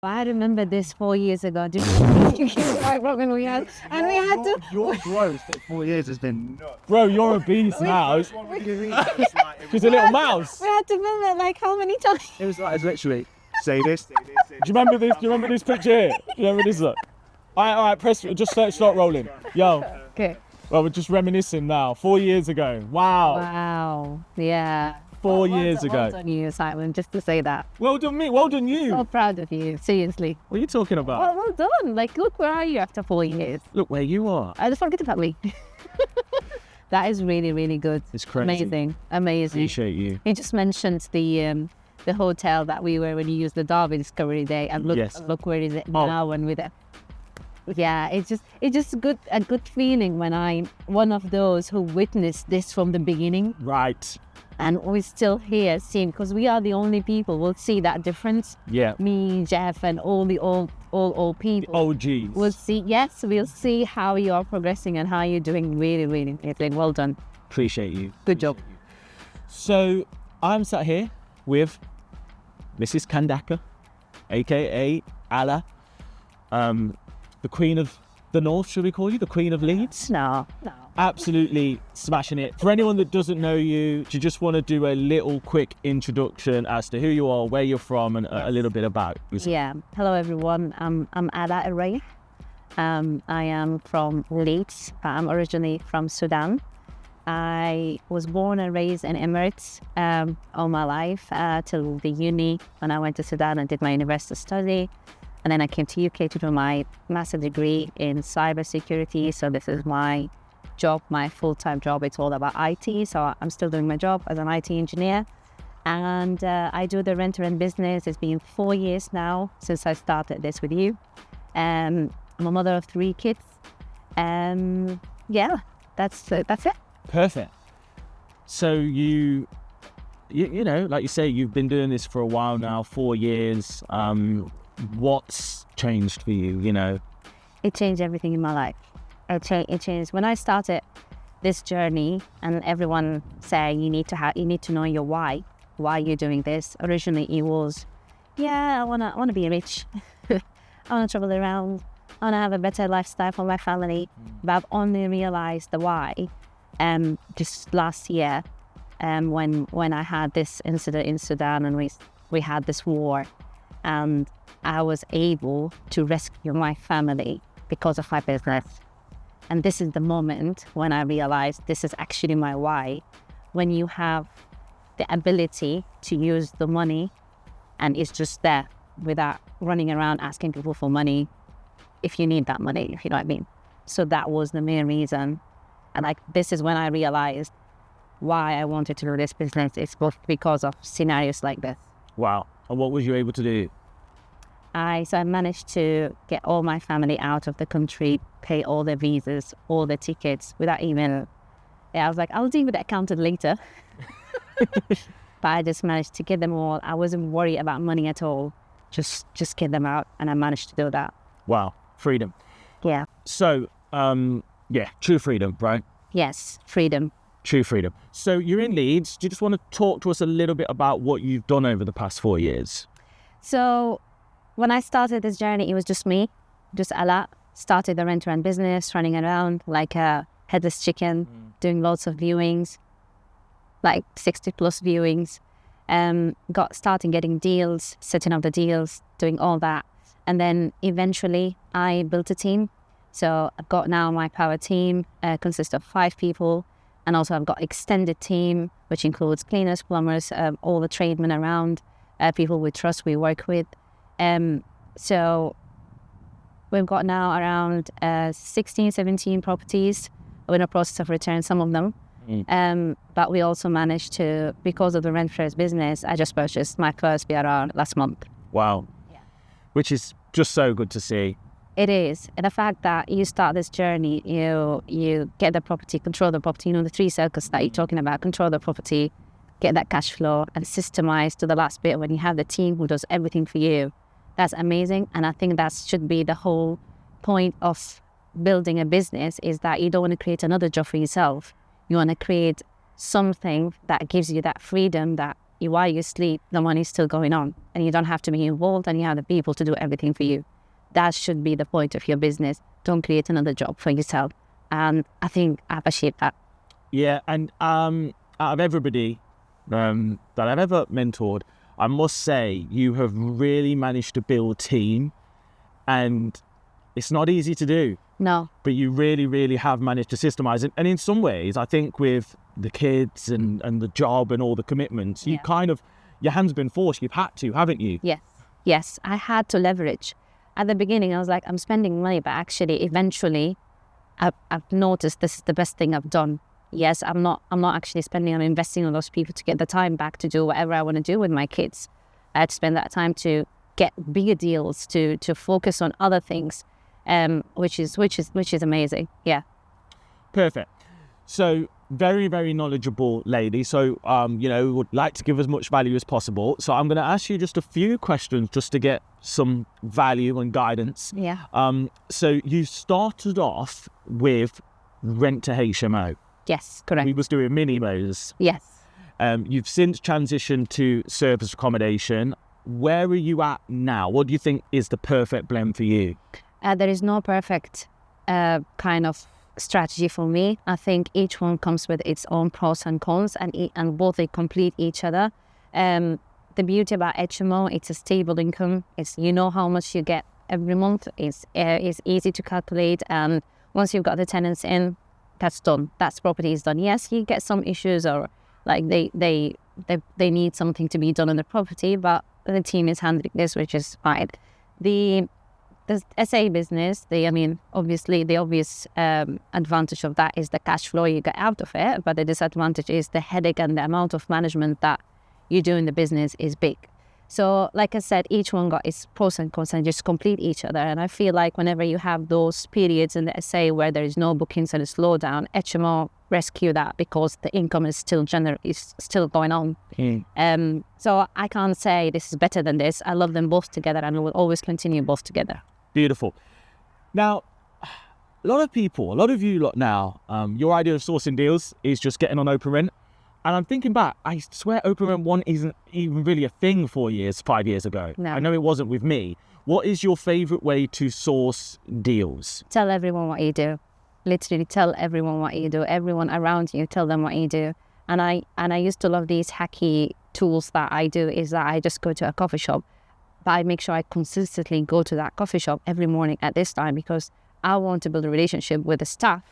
I remember this 4 years ago. Did like Robin, we had to. Your growth at 4 years has been nuts. Bro, you're a beast now. She's a little mouse. We had to film it like how many times? It was literally say this. Do you remember this? Do you remember this picture here? Do you remember this? Look. All right, press. Just start rolling. Yo. Okay. Well, we're just reminiscing now. 4 years ago. Wow. Wow. Yeah. 4 years ago. Well done you, Simon, just to say that. Well done me. Well done you. So proud of you, seriously. What are you talking about? Well done. Like, look, where are you after 4 years? Look where you are. I just forget about me. That is really, really good. It's crazy. Amazing. Appreciate you. You just mentioned the hotel that we were when you used the Derby Discovery Day, and look, Yes. look where is it now when we're there. Yeah, it's just a good feeling when I'm one of those who witnessed this from the beginning, Right. and we're still here seeing, because we are the only people will see that difference. Yeah. Me, Jeff, and all the old people. OGs. We'll see how you are progressing and how you're doing. Really, really amazing. Well done. Appreciate you. Good job. So I'm sat here with Mrs. Kandaka, aka Alaa, the Queen of the North, should we call you? The Queen of Leeds? No. Absolutely smashing it. For anyone that doesn't know you, do you just want to do a little quick introduction as to who you are, where you're from, and a little bit about you? Yeah. Hello, everyone. I'm Alaa Array. I am from Leeds. I'm originally from Sudan. I was born and raised in Emirates all my life till the uni when I went to Sudan and did my university study. And then I came to UK to do my master's degree in cybersecurity. So this is my job, my full-time job. It's all about IT. So I'm still doing my job as an IT engineer. And I do the rent-to-rent business. It's been 4 years now since I started this with you. I'm a mother of 3 kids. Yeah, that's it. Perfect. So you know, like you say, you've been doing this for a while now, 4 years. What's changed for you, you know? It changed everything in my life. It changed when I started this journey, and everyone say you need to know your why you're doing this. Originally it was, I wanna be rich. I wanna travel around. I wanna have a better lifestyle for my family. But I've only realized the why just last year when I had this incident in Sudan, and we had this war, and I was able to rescue my family because of my business. And this is the moment when I realized this is actually my why. When you have the ability to use the money and it's just there without running around asking people for money if you need that money, if you know what I mean. So that was the main reason. And this is when I realized why I wanted to do this business. It's both because of scenarios like this. Wow. And what was you able to do? I managed to get all my family out of the country, pay all their visas, all the tickets without even... I was like, I'll deal with the accountant later. But I just managed to get them all. I wasn't worried about money at all. Just get them out, and I managed to do that. Wow. Freedom. Yeah. So, true freedom, right? Yes, freedom. True freedom. So you're in Leeds. Do you just want to talk to us a little bit about what you've done over the past 4 years? So when I started this journey, it was just me, just Alaa. Started the rent-to-rent business, running around like a headless chicken, doing lots of viewings, like 60 plus viewings. Starting getting deals, setting up the deals, doing all that. And then eventually I built a team. So I've got now my power team, consists of 5 people. And also I've got extended team, which includes cleaners, plumbers, all the tradesmen around, people we trust, we work with. So we've got now around 16, 17 properties. We're in the process of returning some of them. But we also managed to, because of the rent-fresh business, I just purchased my first BRR last month. Wow. Yeah. Which is just so good to see. It is. And the fact that you start this journey, you get the property, control the property, the 3 circles that you're talking about, control the property, get that cash flow, and systemize to the last bit when you have the team who does everything for you. That's amazing. And I think that should be the whole point of building a business, is that you don't want to create another job for yourself. You want to create something that gives you that freedom, that while you sleep, the money's still going on, and you don't have to be involved, and you have the people to do everything for you. That should be the point of your business. Don't create another job for yourself. And I think I've achieved that. Yeah, and out of everybody that I've ever mentored, I must say you have really managed to build a team, and it's not easy to do. No. But you really, really have managed to systemize it. And in some ways, I think with the kids and the job and all the commitments, you kind of, your hand's been forced. You've had to, haven't you? Yes, I had to leverage. At the beginning, I was like, I'm spending money, but actually, eventually, I've noticed this is the best thing I've done. Yes, I'm not actually spending, I'm investing on those people to get the time back to do whatever I want to do with my kids. I had to spend that time to get bigger deals, to focus on other things, which is amazing. Yeah. Perfect. So very, very knowledgeable lady. So, would like to give as much value as possible. So I'm going to ask you just a few questions just to get some value and guidance. Yeah. So you started off with rent to HMO. Yes, correct. We was doing minimos. Yes. You've since transitioned to service accommodation. Where are you at now? What do you think is the perfect blend for you? There is no perfect kind of strategy for me. I think each one comes with its own pros and cons, and both they complete each other. The beauty about HMO, it's a stable income. It's, you know how much you get every month. It's easy to calculate, and once you've got the tenants in, that's done. That's property is done. Yes, you get some issues, or like they need something to be done on the property, but the team is handling this, which is fine. The SA business, obviously the obvious advantage of that is the cash flow you get out of it, but the disadvantage is the headache and the amount of management that you do in the business is big. So like I said, each one got its pros and cons and just complete each other. And I feel like whenever you have those periods in the SA where there is no bookings and a slowdown, HMO rescue that because the income is still going on. So I can't say this is better than this. I love them both together, and I will always continue both together. Beautiful. Now, a lot of you lot now, your idea of sourcing deals is just getting on Open Rent. And I'm thinking back, I swear Open Rent 1 isn't even really a thing 5 years ago. No. I know it wasn't with me. What is your favourite way to source deals? Tell everyone what you do. Literally tell everyone what you do. Everyone around you, tell them what you do. And I used to love these hacky tools that I do, is that I just go to a coffee shop, but I make sure I consistently go to that coffee shop every morning at this time, because I want to build a relationship with the staff,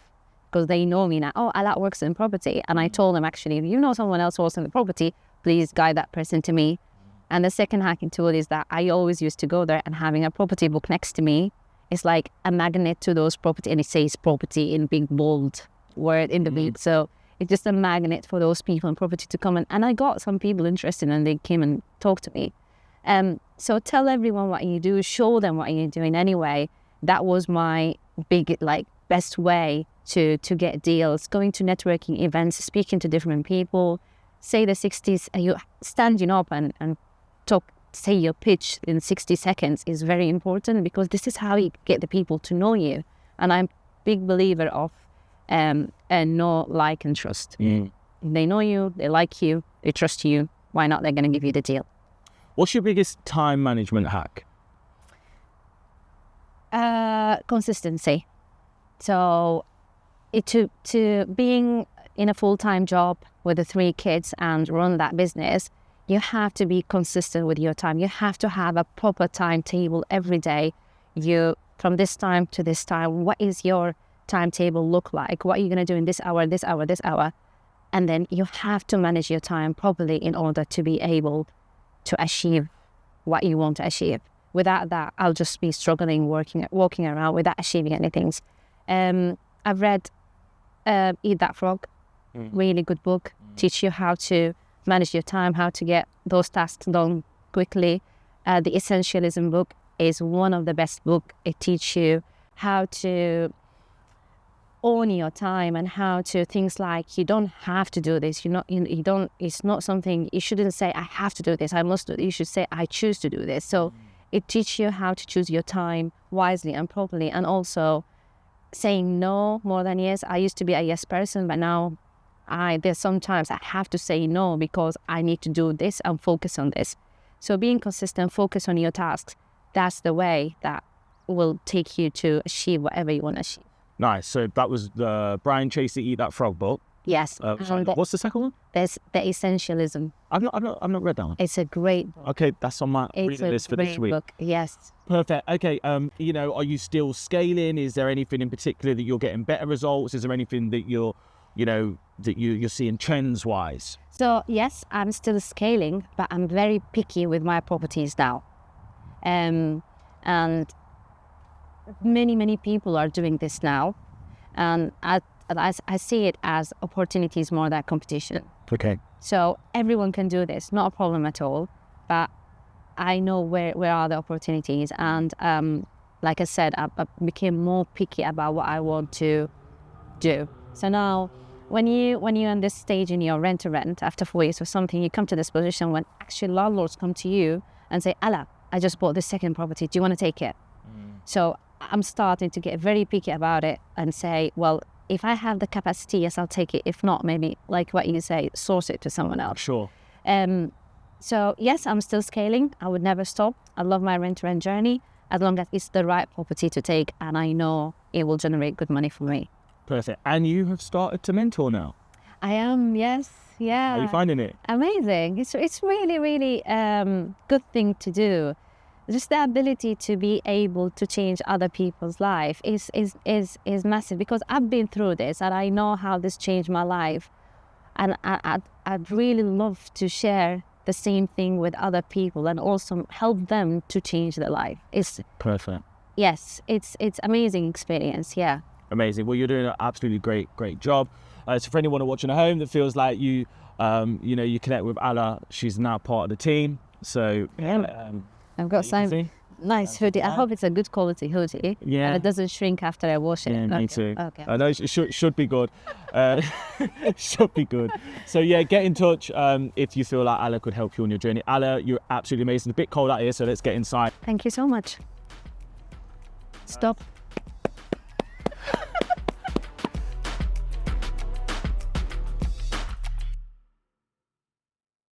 because they know me now. Oh, Alaa works in property. And I told them, actually, if you know someone else who works in the property, please guide that person to me. And the second hacking tool is that I always used to go there, and having a property book next to me is like a magnet to those property, and it says property in big bold word in the book. So it's just a magnet for those people in property to come in. And I got some people interested, and they came and talked to me. So tell everyone what you do, show them what you're doing anyway. That was my best way to get deals, going to networking events, speaking to different people, say the 60s, you standing up and say your pitch in 60 seconds is very important, because this is how you get the people to know you. And I'm a big believer of know, like, and trust. If they know you, they like you, they trust you, why not? They're going to give you the deal. What's your biggest time management hack? Consistency. So to being in a full-time job with the 3 kids and run that business, you have to be consistent with your time. You have to have a proper timetable every day. From this time to this time, what is your timetable look like? What are you going to do in this hour, this hour, this hour? And then you have to manage your time properly in order to be able to achieve what you want to achieve. Without that, I'll just be struggling, walking around without achieving anything. I've read Eat That Frog, really good book, teach you how to manage your time, how to get those tasks done quickly. The Essentialism book is one of the best books. It teaches you how to own your time, and how to things like, you don't have to do this. It's not something, you shouldn't say, I have to do this, I must do it. You should say, I choose to do this. So it teaches you how to choose your time wisely and properly, and also saying no more than yes. I used to be a yes person, but now there's sometimes I have to say no because I need to do this and focus on this. So being consistent, focus on your tasks, that's the way that will take you to achieve whatever you want to achieve. Nice. So that was the Brian Tracy Eat That Frog book. Yes. What's the second one? There's the Essentialism. I've not read that one. It's a great book. Okay, that's on my It's reading a list for this great week. book. Yes. Perfect. Okay. You know, are you still scaling? Is there anything in particular that you're getting better results? Is there anything that you're seeing trends wise? So yes, I'm still scaling, but I'm very picky with my properties now. And many people are doing this now. And I see it as opportunities more than competition. Okay. So everyone can do this, not a problem at all. But I know where are the opportunities. And like I said, I became more picky about what I want to do. So now, when you're on this stage in your rent after 4 years or something, you come to this position when actually landlords come to you and say, Alaa, I just bought this second property. Do you want to take it? So I'm starting to get very picky about it and say, well, if I have the capacity, yes, I'll take it. If not, maybe, like what you say, source it to someone else. Sure. So yes, I'm still scaling. I would never stop. I love my rent-to-rent journey as long as it's the right property to take and I know it will generate good money for me. Perfect. And you have started to mentor now. I am, yes. Yeah. How are you finding it? Amazing. It's really good thing to do. Just the ability to be able to change other people's life is massive, because I've been through this and I know how this changed my life. And I'd really love to share the same thing with other people and also help them to change their life. It's perfect. Yes, it's amazing experience. Yeah. Amazing. Well, you're doing an absolutely great job. So for anyone watching at home that feels like you connect with Alaa, she's now part of the team. So I've got some nice hoodie. I hope it's a good quality hoodie. Yeah. And it doesn't shrink after I wash it. Yeah, me too. Okay. I know it should be good. Should be good. So yeah, get in touch if you feel like Alaa could help you on your journey. Alaa, you're absolutely amazing. It's a bit cold out here, so let's get inside. Thank you so much. Stop.